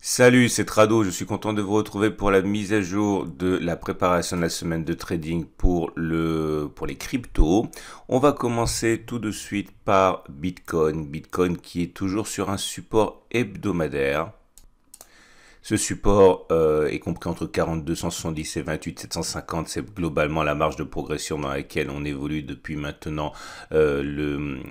Salut, c'est Trado, je suis content de vous retrouver pour la mise à jour de la préparation de la semaine de trading pour les cryptos. On va commencer tout de suite par Bitcoin. Bitcoin qui est toujours sur un support hebdomadaire. Ce support est compris entre 4270 et 28750. C'est globalement la marge de progression dans laquelle on évolue depuis maintenant le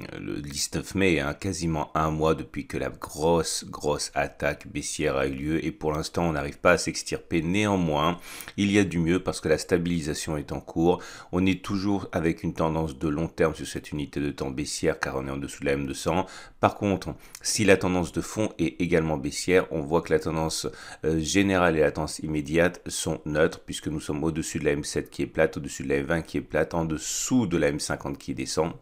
19 mai, hein, quasiment un mois depuis que la grosse attaque baissière a eu lieu. Et pour l'instant, on n'arrive pas à s'extirper. Néanmoins, il y a du mieux parce que la stabilisation est en cours. On est toujours avec une tendance de long terme sur cette unité de temps baissière car on est en dessous de la M200. Par contre, si la tendance de fond est également baissière, on voit que la tendance générale et la tendance immédiate sont neutres puisque nous sommes au-dessus de la M7 qui est plate, au-dessus de la M20 qui est plate, en dessous de la M50 qui descend.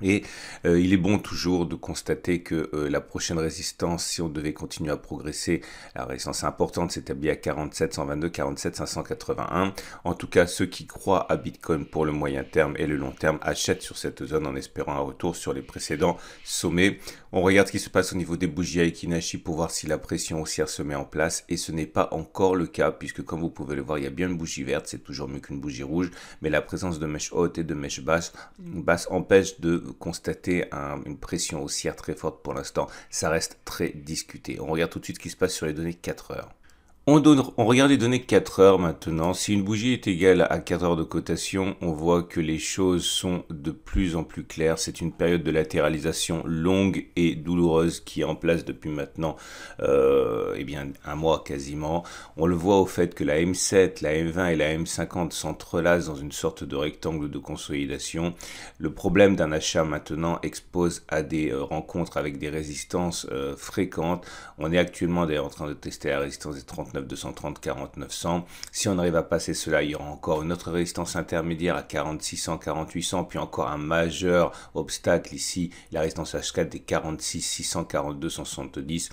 Et il est bon toujours de constater que la prochaine résistance, si on devait continuer à progresser, la résistance importante s'établit à 47 122, 47 581. En tout cas, ceux qui croient à Bitcoin pour le moyen terme et le long terme achètent sur cette zone en espérant un retour sur les précédents sommets. On regarde ce qui se passe au niveau des bougies Aiki Nashi pour voir si la pression haussière se met en place et ce n'est pas encore le cas puisque comme vous pouvez le voir, il y a bien une bougie verte, c'est toujours mieux qu'une bougie rouge, mais la présence de mèches hautes et de mèches basses empêche de constater une pression haussière très forte pour l'instant. Ça reste très discuté. On regarde tout de suite ce qui se passe sur les données 4 heures. On regarde les données 4 heures maintenant. Si une bougie est égale à 4 heures de cotation, on voit que les choses sont de plus en plus claires. C'est une période de latéralisation longue et douloureuse qui est en place depuis maintenant un mois quasiment. On le voit au fait que la M7, la M20 et la M50 s'entrelacent dans une sorte de rectangle de consolidation. Le problème d'un achat maintenant expose à des rencontres avec des résistances fréquentes. On est actuellement d'ailleurs en train de tester la résistance des 39 230, 40 900. Si on arrive à passer cela, il y aura encore une autre résistance intermédiaire à 40 600, 40 800, puis encore un majeur obstacle ici, la résistance H4 des 46 600, 42 170.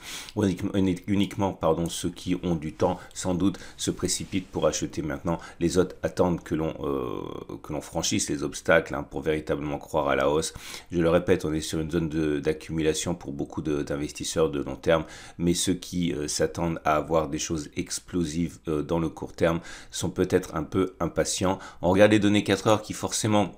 Uniquement, ceux qui ont du temps, sans doute, se précipitent pour acheter maintenant. Les autres attendent que l'on franchisse les obstacles pour véritablement croire à la hausse. Je le répète, on est sur une zone d'accumulation pour beaucoup d'investisseurs de long terme, mais ceux qui s'attendent à avoir des choses explosives dans le court terme sont peut-être un peu impatients. On regarde les données 4 heures qui forcément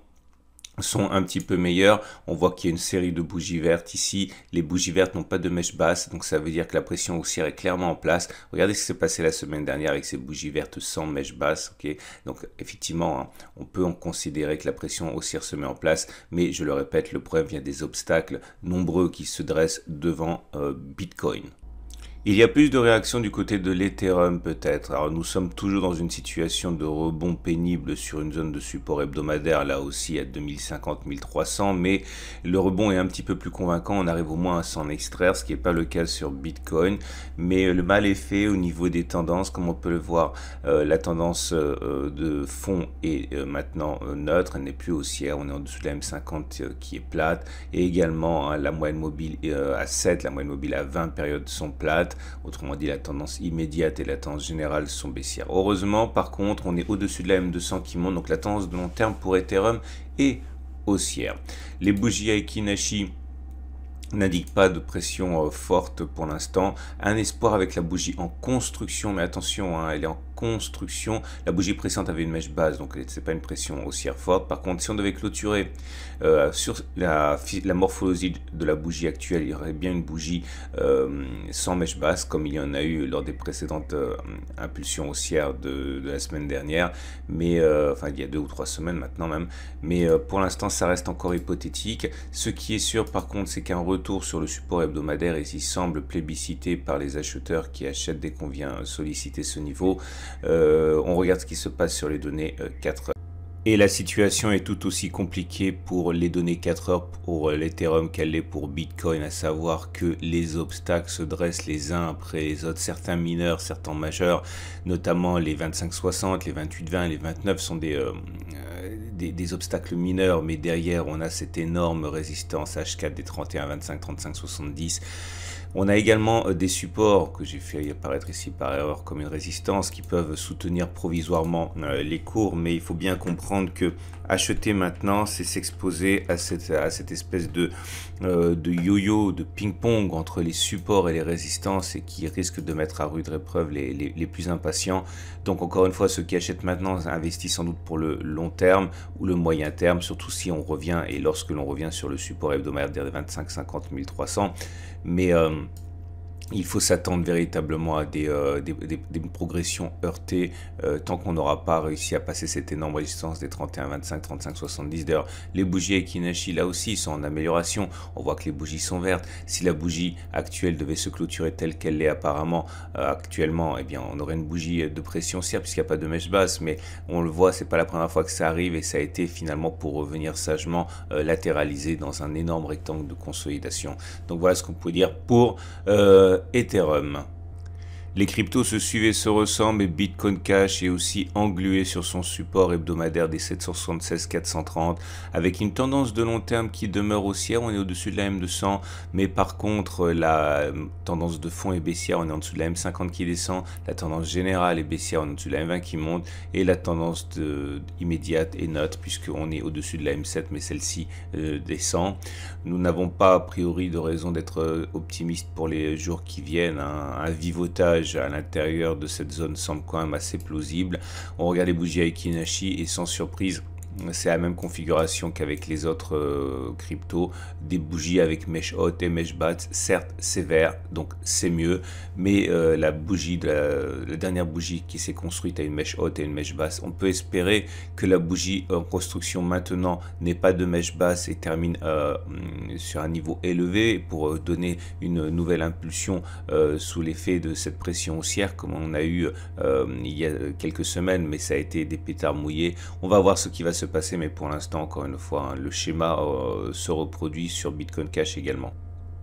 sont un petit peu meilleures. On voit qu'il y a une série de bougies vertes ici. Les bougies vertes n'ont pas de mèche basse, donc ça veut dire que la pression haussière est clairement en place. Regardez ce qui s'est passé la semaine dernière avec ces bougies vertes sans mèche basse. Okay, donc effectivement, on peut en considérer que la pression haussière se met en place, mais je le répète, le problème vient des obstacles nombreux qui se dressent devant Bitcoin. Il y a plus de réactions du côté de l'Ethereum peut-être. Alors nous sommes toujours dans une situation de rebond pénible sur une zone de support hebdomadaire, là aussi à 2050-1300, mais le rebond est un petit peu plus convaincant, on arrive au moins à s'en extraire, ce qui n'est pas le cas sur Bitcoin, mais le mal est fait au niveau des tendances, comme on peut le voir, la tendance de fond est maintenant neutre, elle n'est plus haussière, on est en dessous de la M50 qui est plate, et également la moyenne mobile à 7, la moyenne mobile à 20 périodes sont plates. Autrement dit, la tendance immédiate et la tendance générale sont baissières. Heureusement, par contre, on est au-dessus de la M200 qui monte, donc la tendance de long terme pour Ethereum est haussière. Les bougies Aiki Nashi n'indique pas de pression forte pour l'instant. Un espoir avec la bougie en construction, mais attention, elle est en construction. La bougie précédente avait une mèche basse, donc c'est pas une pression haussière forte. Par contre, si on devait clôturer sur la morphologie de la bougie actuelle, il y aurait bien une bougie sans mèche basse, comme il y en a eu lors des précédentes impulsions haussières de la semaine dernière, mais il y a 2 ou 3 semaines maintenant même. Mais pour l'instant, ça reste encore hypothétique. Ce qui est sûr, par contre, c'est qu'un retour sur le support hebdomadaire ici semble plébiscité par les acheteurs qui achètent dès qu'on vient solliciter ce niveau. On regarde ce qui se passe sur les données 4 heures. Et la situation est tout aussi compliquée pour les données 4 heures pour l'Ethereum qu'elle l'est pour Bitcoin, à savoir que les obstacles se dressent les uns après les autres. Certains mineurs, certains majeurs, notamment les 25-60, les 28-20, les 29 sont des obstacles mineurs, mais derrière on a cette énorme résistance H4 des 31-25, 35-70. On a également des supports que j'ai fait apparaître ici par erreur comme une résistance qui peuvent soutenir provisoirement les cours, mais il faut bien comprendre que acheter maintenant, c'est s'exposer à cette espèce de yo-yo, de ping-pong entre les supports et les résistances et qui risque de mettre à rude épreuve les plus impatients. Donc encore une fois, ceux qui achètent maintenant investissent sans doute pour le long terme ou le moyen terme, surtout si on revient et lorsque l'on revient sur le support hebdomadaire des 25, 50, 1300. Mais il faut s'attendre véritablement à des progressions heurtées tant qu'on n'aura pas réussi à passer cette énorme résistance des 31, 25, 35, 70. D'ailleurs, les bougies Ekinashi là aussi sont en amélioration. On voit que les bougies sont vertes. Si la bougie actuelle devait se clôturer telle qu'elle l'est apparemment actuellement, eh bien, on aurait une bougie de pression haussière puisqu'il n'y a pas de mèche basse. Mais on le voit, c'est pas la première fois que ça arrive et ça a été finalement pour revenir sagement latéralisé dans un énorme rectangle de consolidation. Donc voilà ce qu'on peut dire pour Ethereum. Les cryptos se suivent et se ressemblent et Bitcoin Cash est aussi englué sur son support hebdomadaire des 776 430 avec une tendance de long terme qui demeure haussière. On est au-dessus de la M200, mais par contre la tendance de fond est baissière. On est en dessous de la M50 qui descend, la tendance générale est baissière, on est en dessous de la M20 qui monte et la tendance immédiate est neutre puisqu'on est au-dessus de la M7 mais celle-ci descend. Nous n'avons pas a priori de raison d'être optimiste pour les jours qui viennent. Un vivotage à l'intérieur de cette zone semble quand même assez plausible. On regarde les bougies Ekinashi et sans surprise, c'est la même configuration qu'avec les autres cryptos, des bougies avec mèche haute et mèche basse, certes c'est vert donc c'est mieux, mais la dernière bougie qui s'est construite à une mèche haute et une mèche basse, on peut espérer que la bougie en construction maintenant n'ait pas de mèche basse et termine sur un niveau élevé pour donner une nouvelle impulsion sous l'effet de cette pression haussière comme on a eu il y a quelques semaines, mais ça a été des pétards mouillés. On va voir ce qui va se passer, mais pour l'instant, encore une fois, le schéma se reproduit sur Bitcoin Cash également.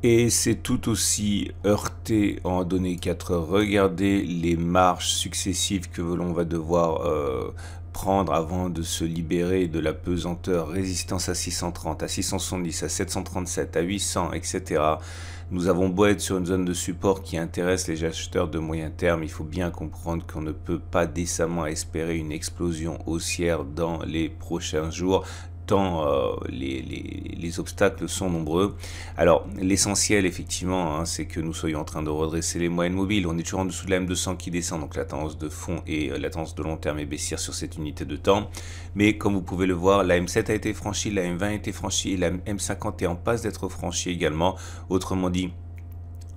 Et c'est tout aussi heurté en données 4 heures. Regardez les marches successives que l'on va devoir prendre avant de se libérer de la pesanteur. Résistance à 630, à 670, à 737, à 800, etc. Nous avons beau être sur une zone de support qui intéresse les acheteurs de moyen terme, il faut bien comprendre qu'on ne peut pas décemment espérer une explosion haussière dans les prochains jours, tant les obstacles sont nombreux. Alors l'essentiel effectivement, c'est que nous soyons en train de redresser les moyennes mobiles. On est toujours en dessous de la M200 qui descend, donc la tendance de fond et la tendance de long terme est baissière sur cette unité de temps. Mais comme vous pouvez le voir, la M7 a été franchie, la M20 a été franchie, la M50 est en passe d'être franchie également. Autrement dit,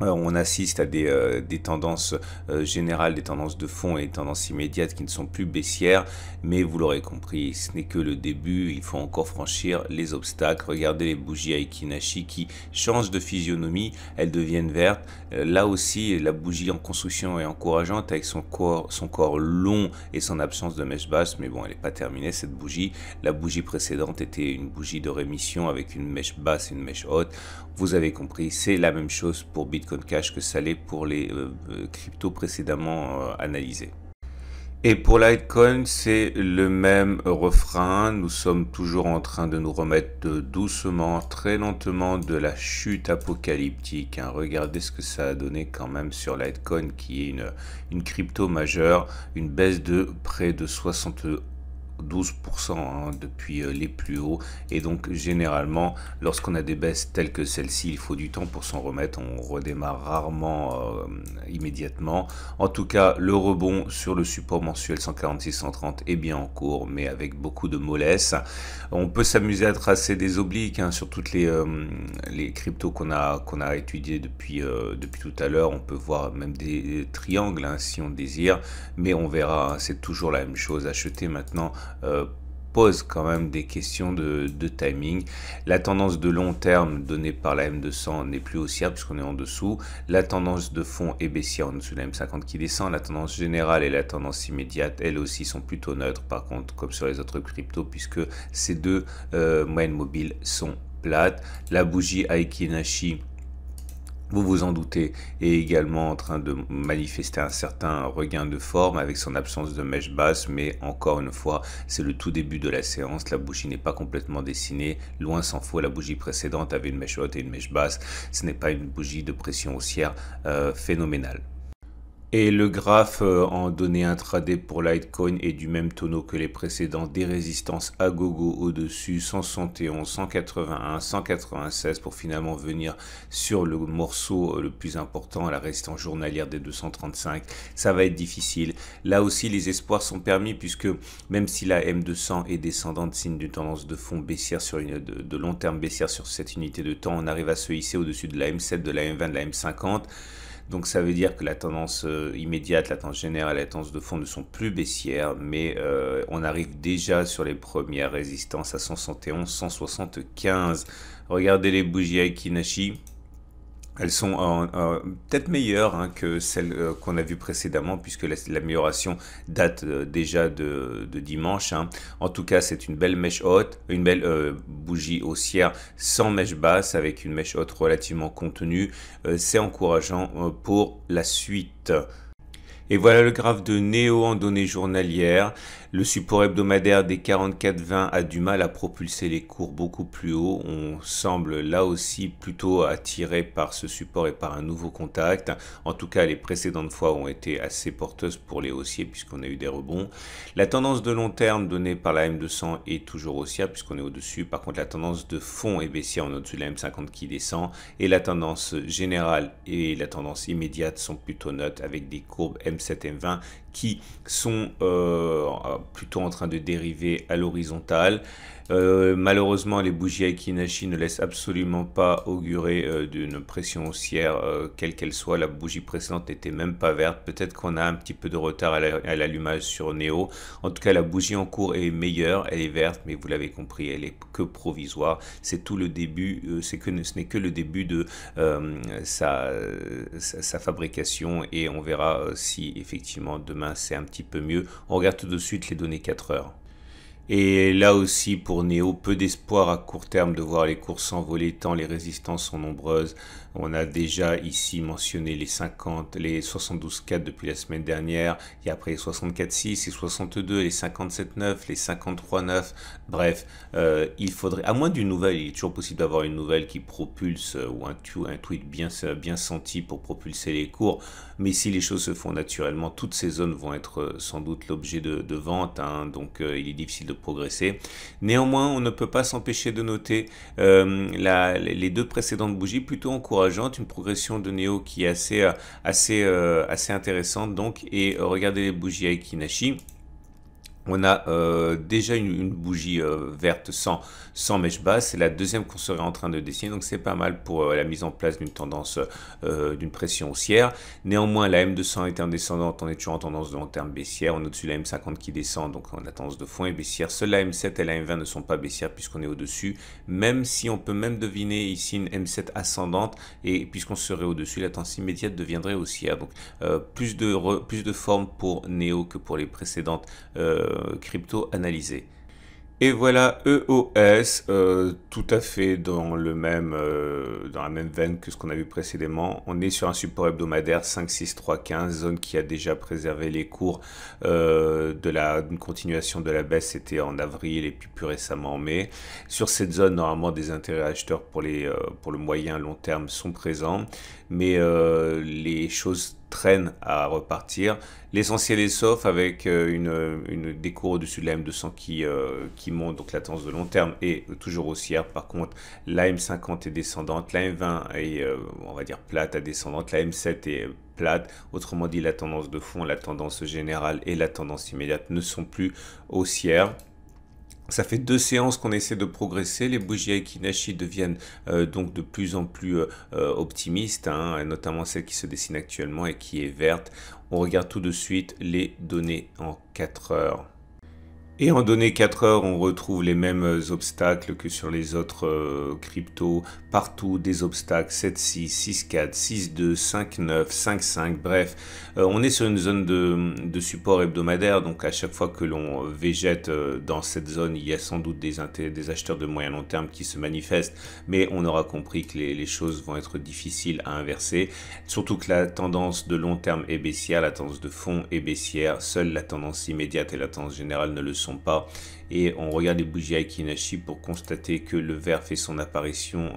on assiste à des tendances générales, des tendances de fond et des tendances immédiates qui ne sont plus baissières, mais vous l'aurez compris, ce n'est que le début, il faut encore franchir les obstacles. Regardez les bougies Ekinashi qui changent de physionomie, elles deviennent vertes. Là aussi, la bougie en construction est encourageante avec son corps long et son absence de mèche basse, mais bon, elle n'est pas terminée cette bougie. La bougie précédente était une bougie de rémission avec une mèche basse et une mèche haute. Vous avez compris, c'est la même chose pour Bitcoin Cash que ça l'est pour les cryptos précédemment analysés. Et pour Litecoin, c'est le même refrain. Nous sommes toujours en train de nous remettre doucement, très lentement de la chute apocalyptique. Regardez ce que ça a donné quand même sur Litecoin, qui est une crypto majeure, une baisse de près de 12% depuis les plus hauts, et donc généralement lorsqu'on a des baisses telles que celle-ci, il faut du temps pour s'en remettre. On redémarre rarement immédiatement. En tout cas, le rebond sur le support mensuel 146-130 est bien en cours, mais avec beaucoup de mollesse. On peut s'amuser à tracer des obliques sur toutes les cryptos qu'on a étudiés depuis tout à l'heure. On peut voir même des triangles si on désire, mais on verra, c'est toujours la même chose. Acheter maintenant pose quand même des questions de timing. La tendance de long terme donnée par la M200 n'est plus haussière puisqu'on est en dessous. La tendance de fond est baissière en dessous de la M50 qui descend. La tendance générale et la tendance immédiate, elles aussi, sont plutôt neutres par contre, comme sur les autres cryptos, puisque ces deux moyennes mobiles sont plates. La bougie Ekinashi vous vous en doutez, est également en train de manifester un certain regain de forme avec son absence de mèche basse, mais encore une fois, c'est le tout début de la séance, la bougie n'est pas complètement dessinée, loin s'en faut, la bougie précédente avait une mèche haute et une mèche basse, ce n'est pas une bougie de pression haussière phénoménale. Et le graphe en données intraday pour Litecoin est du même tonneau que les précédents, des résistances à gogo au-dessus, 171, 181, 196 pour finalement venir sur le morceau le plus important, la résistance journalière des 235. Ça va être difficile. Là aussi, les espoirs sont permis puisque même si la M200 est descendante, signe d'une tendance de fond baissière sur de long terme baissière sur cette unité de temps, on arrive à se hisser au-dessus de la M7, de la M20, de la M50. Donc ça veut dire que la tendance immédiate, la tendance générale, la tendance de fond ne sont plus baissières, mais on arrive déjà sur les premières résistances à 171, 175. Regardez les bougies Aiki-Nashi. Elles sont peut-être meilleures que celles qu'on a vues précédemment, puisque l'amélioration date déjà de dimanche. En tout cas, c'est une belle mèche haute, une belle bougie haussière sans mèche basse, avec une mèche haute relativement contenue. C'est encourageant pour la suite. Et voilà le graphe de Néo en données journalières. Le support hebdomadaire des 44,20 a du mal à propulser les cours beaucoup plus haut. On semble là aussi plutôt attiré par ce support et par un nouveau contact. En tout cas, les précédentes fois ont été assez porteuses pour les haussiers puisqu'on a eu des rebonds. La tendance de long terme donnée par la M200 est toujours haussière puisqu'on est au-dessus. Par contre, la tendance de fond est baissière en au-dessus de la M50 qui descend. Et la tendance générale et la tendance immédiate sont plutôt neutres avec des courbes M7 et M20 qui sont plutôt en train de dériver à l'horizontale. Malheureusement, les bougies Aiki-Nashi ne laissent absolument pas augurer d'une pression haussière, quelle qu'elle soit. La bougie précédente n'était même pas verte. Peut-être qu'on a un petit peu de retard à l'allumage sur Néo. En tout cas, la bougie en cours est meilleure. Elle est verte, mais vous l'avez compris, elle est que provisoire. C'est tout le début. Ce n'est que le début de sa fabrication et on verra si effectivement demain c'est un petit peu mieux. On regarde tout de suite les données 4 heures. Et là aussi, pour Néo, peu d'espoir à court terme de voir les cours s'envoler tant les résistances sont nombreuses. On a déjà ici mentionné les 50, les 72,4 depuis la semaine dernière. Il y a après les 64,6, les 62, les 57,9, les 53,9. Bref, il faudrait, à moins d'une nouvelle, il est toujours possible d'avoir une nouvelle qui propulse ou un tweet bien senti pour propulser les cours. Mais si les choses se font naturellement, toutes ces zones vont être sans doute l'objet de vente. Donc il est difficile de progresser. Néanmoins, on ne peut pas s'empêcher de noter les deux précédentes bougies plutôt encourageantes, une progression de Néo qui est assez intéressante. Donc, et regardez les bougies Aiki-Nashi. On a déjà une bougie verte sans mèche basse. C'est la deuxième qu'on serait en train de dessiner. Donc c'est pas mal pour la mise en place d'une tendance, d'une pression haussière. Néanmoins, la M200 est en descendante. On est toujours en tendance de long terme baissière. On est au-dessus de la M50 qui descend. Donc la tendance de fond est baissière. Seule la M7 et la M20 ne sont pas baissières puisqu'on est au-dessus. Même si on peut même deviner ici une M7 ascendante. Et puisqu'on serait au-dessus, la tendance immédiate deviendrait haussière. Donc plus de forme pour Néo que pour les précédentes crypto analysé. Et voilà EOS, tout à fait dans la même veine que ce qu'on a vu précédemment. On est sur un support hebdomadaire 56315, zone qui a déjà préservé les cours d'une continuation de la baisse. C'était en avril et puis plus récemment en mai. Sur cette zone, normalement, des intérêts acheteurs pour le moyen long terme sont présents, mais les choses traînent à repartir. L'essentiel est sauf avec des cours au-dessus de la M200 qui monte, donc la tendance de long terme est toujours haussière. Par contre, la M50 est descendante, la M20 est, on va dire, plate à descendante, la M7 est plate. Autrement dit, la tendance de fond, la tendance générale et la tendance immédiate ne sont plus haussières. Ça fait 2 séances qu'on essaie de progresser. Les bougies Aiki-Nashi deviennent donc de plus en plus optimistes, notamment celle qui se dessine actuellement et qui est verte. On regarde tout de suite les données en 4 heures. Et en données 4 heures, on retrouve les mêmes obstacles que sur les autres cryptos. Partout, des obstacles 7-6, 6-4, 6-2, 5-9, 5-5. Bref, on est sur une zone de support hebdomadaire. Donc à chaque fois que l'on végète dans cette zone, il y a sans doute des acheteurs de moyen long terme qui se manifestent. Mais on aura compris que les choses vont être difficiles à inverser. Surtout que la tendance de long terme est baissière, la tendance de fond est baissière. Seule la tendance immédiate et la tendance générale ne le sont pas. Et on regarde les bougies Aiki Nashi pour constater que le vert fait son apparition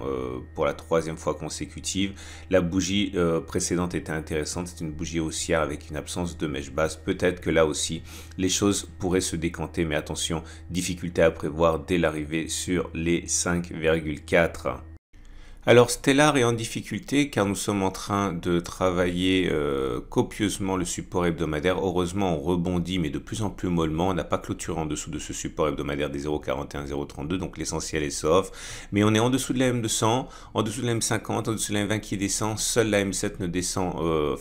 pour la 3e fois consécutive. La bougie précédente était intéressante, c'est une bougie haussière avec une absence de mèche basse. Peut-être que là aussi les choses pourraient se décanter, mais attention, difficulté à prévoir dès l'arrivée sur les 5,4. Alors Stellar est en difficulté car nous sommes en train de travailler copieusement le support hebdomadaire. Heureusement on rebondit mais de plus en plus mollement. On n'a pas clôturé en dessous de ce support hebdomadaire des 0,41, 0,32, donc l'essentiel est sauf. Mais on est en dessous de la M200, en dessous de la M50, en dessous de la M20 qui descend. Seule la M7 ne descend,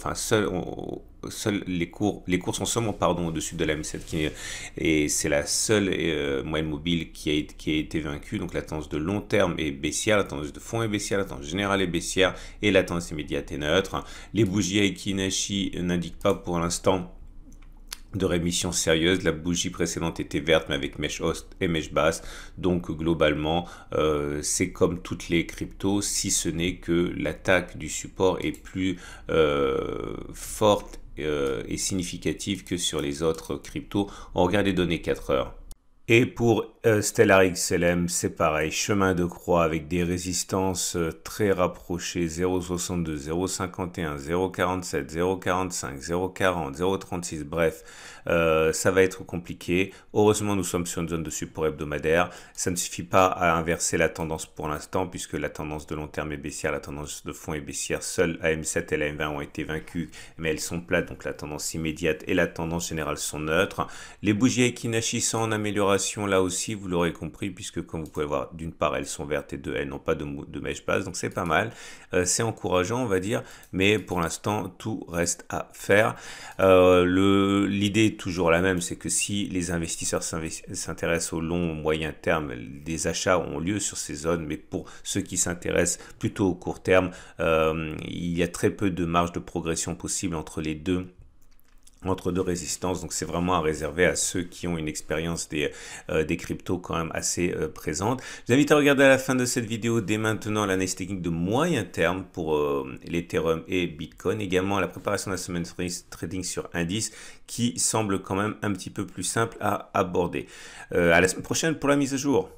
seuls les cours sont seulement au-dessus de la M7 et c'est la seule moyenne mobile qui a été vaincue. Donc la tendance de long terme est baissière, la tendance de fond est baissière, la tendance générale est baissière et la tendance immédiate est neutre. Les bougies Aiki Nashi n'indiquent pas pour l'instant de rémission sérieuse. La bougie précédente était verte mais avec mèche haute et mèche basse, donc globalement c'est comme toutes les cryptos, si ce n'est que l'attaque du support est plus forte et significative que sur les autres cryptos. On regarde les données 4 heures. Et pour Stellar XLM, c'est pareil, chemin de croix avec des résistances très rapprochées, 0,62, 0,51, 0,47, 0,45, 0,40, 0,36, bref, ça va être compliqué. Heureusement, nous sommes sur une zone de support hebdomadaire. Ça ne suffit pas à inverser la tendance pour l'instant, puisque la tendance de long terme est baissière, la tendance de fond est baissière. Seules la M7 et la M20 ont été vaincues, mais elles sont plates, donc la tendance immédiate et la tendance générale sont neutres. Les bougies Aiki Nashi sont en amélioration là aussi, vous l'aurez compris, puisque comme vous pouvez voir, d'une part elles sont vertes et elles n'ont pas de mèche basse, donc c'est pas mal, c'est encourageant on va dire, mais pour l'instant tout reste à faire. L'idée est toujours la même, c'est que si les investisseurs s'intéressent au long moyen terme, des achats ont lieu sur ces zones, mais pour ceux qui s'intéressent plutôt au court terme, il y a très peu de marge de progression possible entre deux résistances, donc c'est vraiment à réserver à ceux qui ont une expérience des cryptos quand même assez présente. Je vous invite à regarder à la fin de cette vidéo dès maintenant l'analyse technique de moyen terme pour l'Ethereum et Bitcoin, également la préparation de la semaine trading sur indice qui semble quand même un petit peu plus simple à aborder. À la semaine prochaine pour la mise à jour.